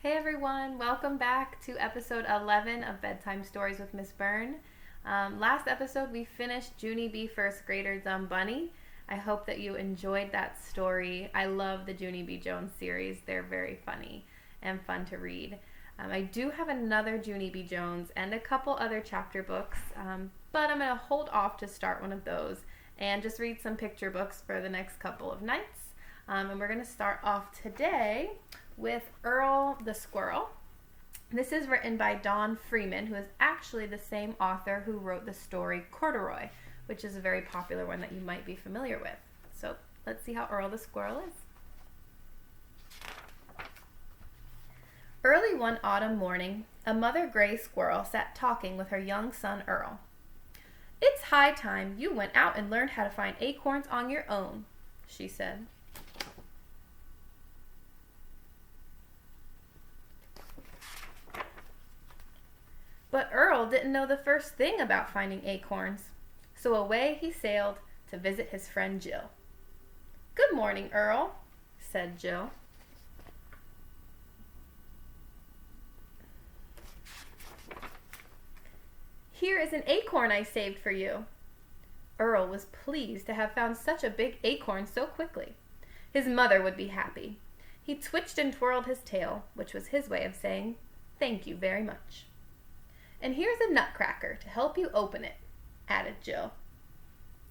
Hey everyone, welcome back to episode 11 of Bedtime Stories with Miss Byrne. Last episode we finished Junie B. First Grader Dumb Bunny. I hope that you enjoyed that story. I love the Junie B. Jones series. They're very funny and fun to read. I do have another Junie B. Jones and a couple other chapter books, but I'm going to hold off to start one of those and just read some picture books for the next couple of nights. And we're going to start off today with Earl the Squirrel. This is written by Don Freeman, who is actually the same author who wrote the story Corduroy, which is a very popular one that you might be familiar with. So let's see how Earl the Squirrel is. Early one autumn morning, a mother gray squirrel sat talking with her young son Earl. "It's high time you went out and learned how to find acorns on your own," she said. But Earl didn't know the first thing about finding acorns, so away he sailed to visit his friend Jill. "Good morning, Earl," said Jill. "Here is an acorn I saved for you." Earl was pleased to have found such a big acorn so quickly. His mother would be happy. He twitched and twirled his tail, which was his way of saying, "Thank you very much." "And here's a nutcracker to help you open it," added Jill.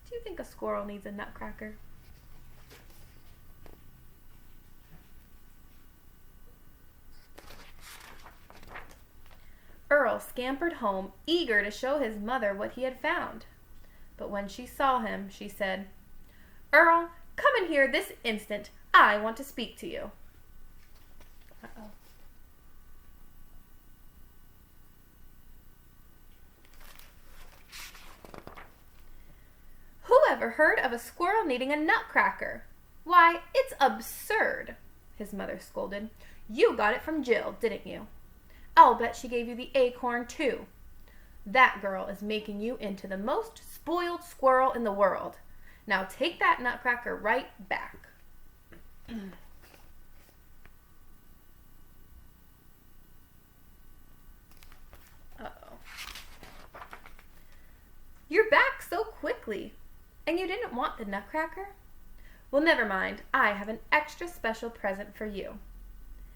Do you think a squirrel needs a nutcracker? Earl scampered home, eager to show his mother what he had found. But when she saw him, she said, "Earl, come in here this instant. I want to speak to you." Uh-oh. "Who ever heard of a squirrel needing a nutcracker? Why, it's absurd," his mother scolded. "You got it from Jill, didn't you? I'll bet she gave you the acorn, too. That girl is making you into the most spoiled squirrel in the world. Now take that nutcracker right back." Uh-oh. "You're back so quickly. And you didn't want the nutcracker? Well, never mind. I have an extra special present for you."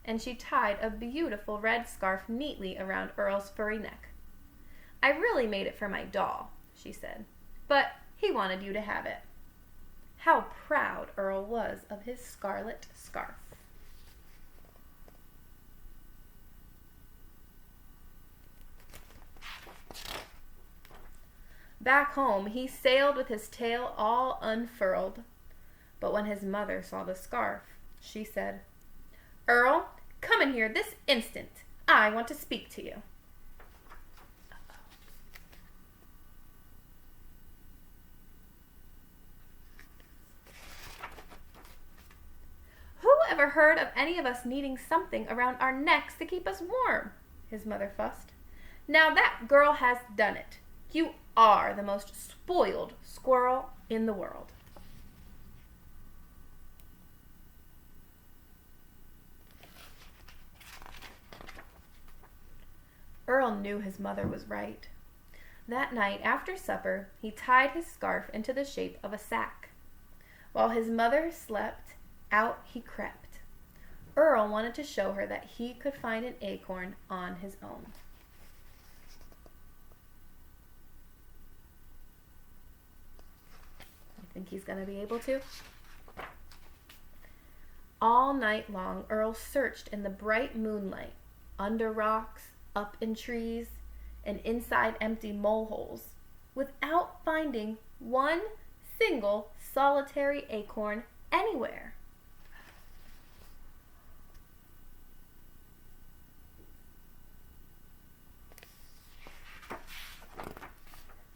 And she tied a beautiful red scarf neatly around Earl's furry neck. "I really made it for my doll," she said, "but he wanted you to have it." How proud Earl was of his scarlet scarf. Back home, he sailed with his tail all unfurled. But when his mother saw the scarf, she said, "Earl, come in here this instant. I want to speak to you." "Who ever heard of any of us needing something around our necks to keep us warm?" his mother fussed. "Now that girl has done it. You are the most spoiled squirrel in the world." Earl knew his mother was right. That night, after supper, he tied his scarf into the shape of a sack. While his mother slept, out he crept. Earl wanted to show her that he could find an acorn on his own. Think he's going to be able to? All night long, Earl searched in the bright moonlight, under rocks, up in trees, and inside empty moleholes, without finding one single solitary acorn anywhere.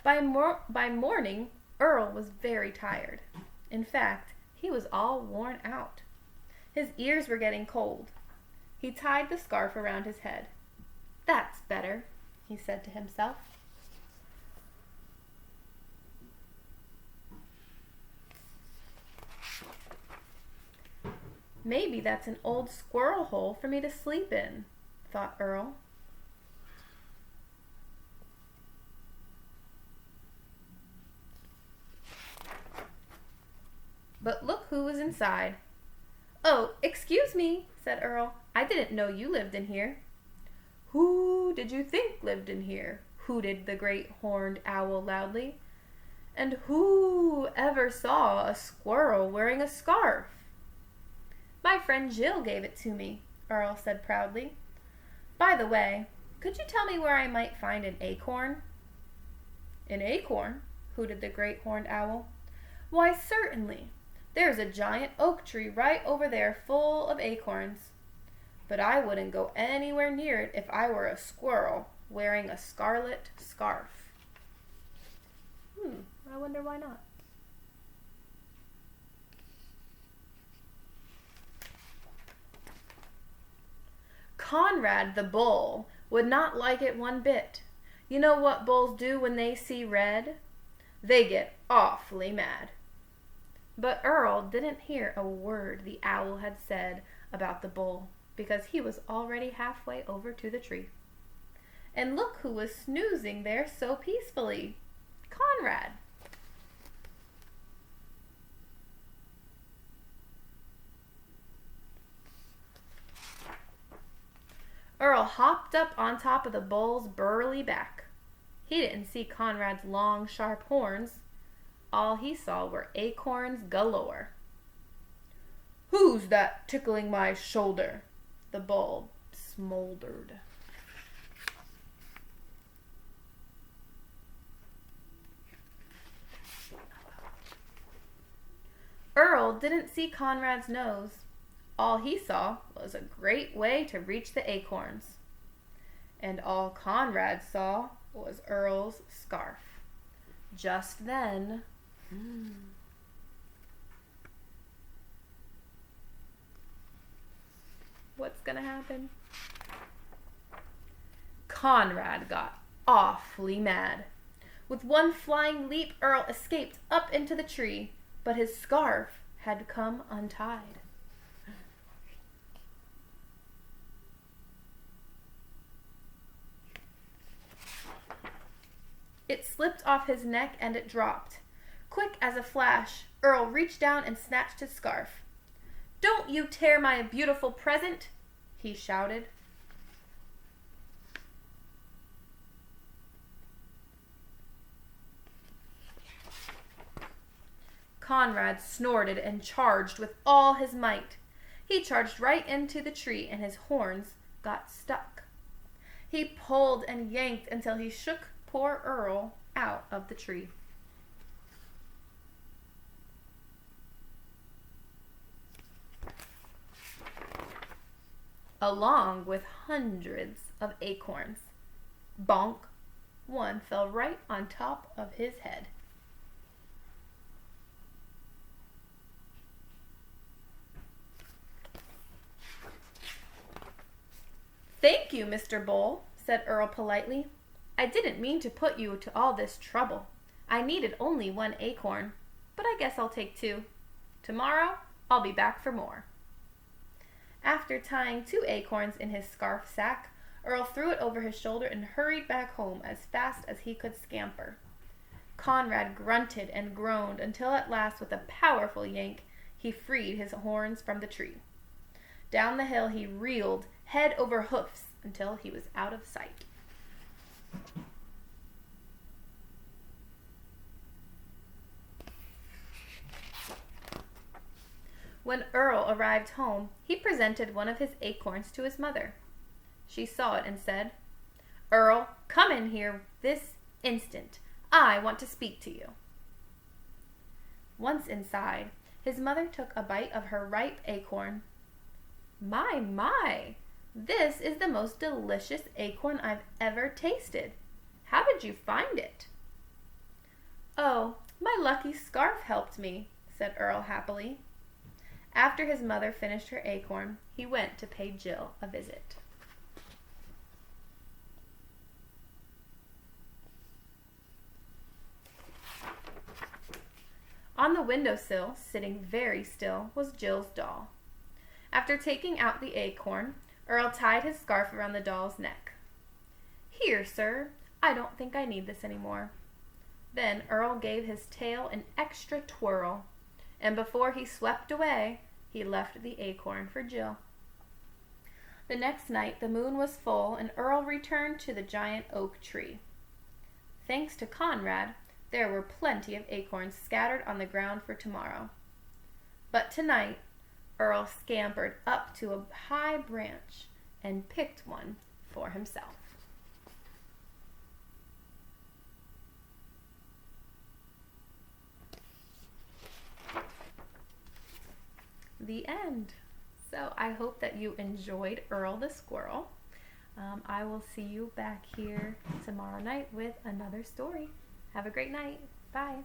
By morning, Earl was very tired. In fact, he was all worn out. His ears were getting cold. He tied the scarf around his head. "That's better," he said to himself. Maybe that's an old squirrel hole for me to sleep in, thought Earl. But look who was inside. "Oh, excuse me," said Earl. "I didn't know you lived in here." "Who did you think lived in here?" hooted the great horned owl loudly. "And who ever saw a squirrel wearing a scarf?" "My friend Jill gave it to me," Earl said proudly. "By the way, could you tell me where I might find an acorn?" "An acorn?" hooted the great horned owl. "Why, certainly. There's a giant oak tree right over there full of acorns. But I wouldn't go anywhere near it if I were a squirrel wearing a scarlet scarf." I wonder why not. Conrad the bull would not like it one bit. You know what bulls do when they see red? They get awfully mad. But Earl didn't hear a word the owl had said about the bull, because he was already halfway over to the tree. And look who was snoozing there so peacefully. Conrad. Earl hopped up on top of the bull's burly back. He didn't see Conrad's long, sharp horns. All he saw were acorns galore. "Who's that tickling my shoulder?" the bull smoldered. Earl didn't see Conrad's nose. All he saw was a great way to reach the acorns. And all Conrad saw was Earl's scarf. Just then, what's gonna happen? Conrad got awfully mad. With one flying leap, Earl escaped up into the tree, but his scarf had come untied. It slipped off his neck and it dropped. Quick as a flash, Earl reached down and snatched his scarf. "Don't you tear my beautiful present!" he shouted. Conrad snorted and charged with all his might. He charged right into the tree and his horns got stuck. He pulled and yanked until he shook poor Earl out of the tree. Along with hundreds of acorns. Bonk! One fell right on top of his head. "Thank you, Mr. Bull," said Earl politely. "I didn't mean to put you to all this trouble. I needed only one acorn, but I guess I'll take two. Tomorrow, I'll be back for more." After tying 2 acorns in his scarf sack, Earl threw it over his shoulder and hurried back home as fast as he could scamper. Conrad grunted and groaned until at last, with a powerful yank, he freed his horns from the tree. Down the hill he reeled, head over hoofs, until he was out of sight. When Earl arrived home, he presented one of his acorns to his mother. She saw it and said, "Earl, come in here this instant. I want to speak to you." Once inside, his mother took a bite of her ripe acorn. My, this is the most delicious acorn I've ever tasted. How did you find it?" "Oh, my lucky scarf helped me," said Earl happily. After his mother finished her acorn, he went to pay Jill a visit. On the windowsill, sitting very still, was Jill's doll. After taking out the acorn, Earl tied his scarf around the doll's neck. "Here, sir, I don't think I need this anymore." Then Earl gave his tail an extra twirl, and before he swept away, he left the acorn for Jill. The next night the moon was full, and Earl returned to the giant oak tree. Thanks to Conrad, there were plenty of acorns scattered on the ground for tomorrow. But tonight, Earl scampered up to a high branch and picked one for himself. The end. So I hope that you enjoyed Earl the Squirrel. I will see you back here tomorrow night with another story. Have a great night. Bye.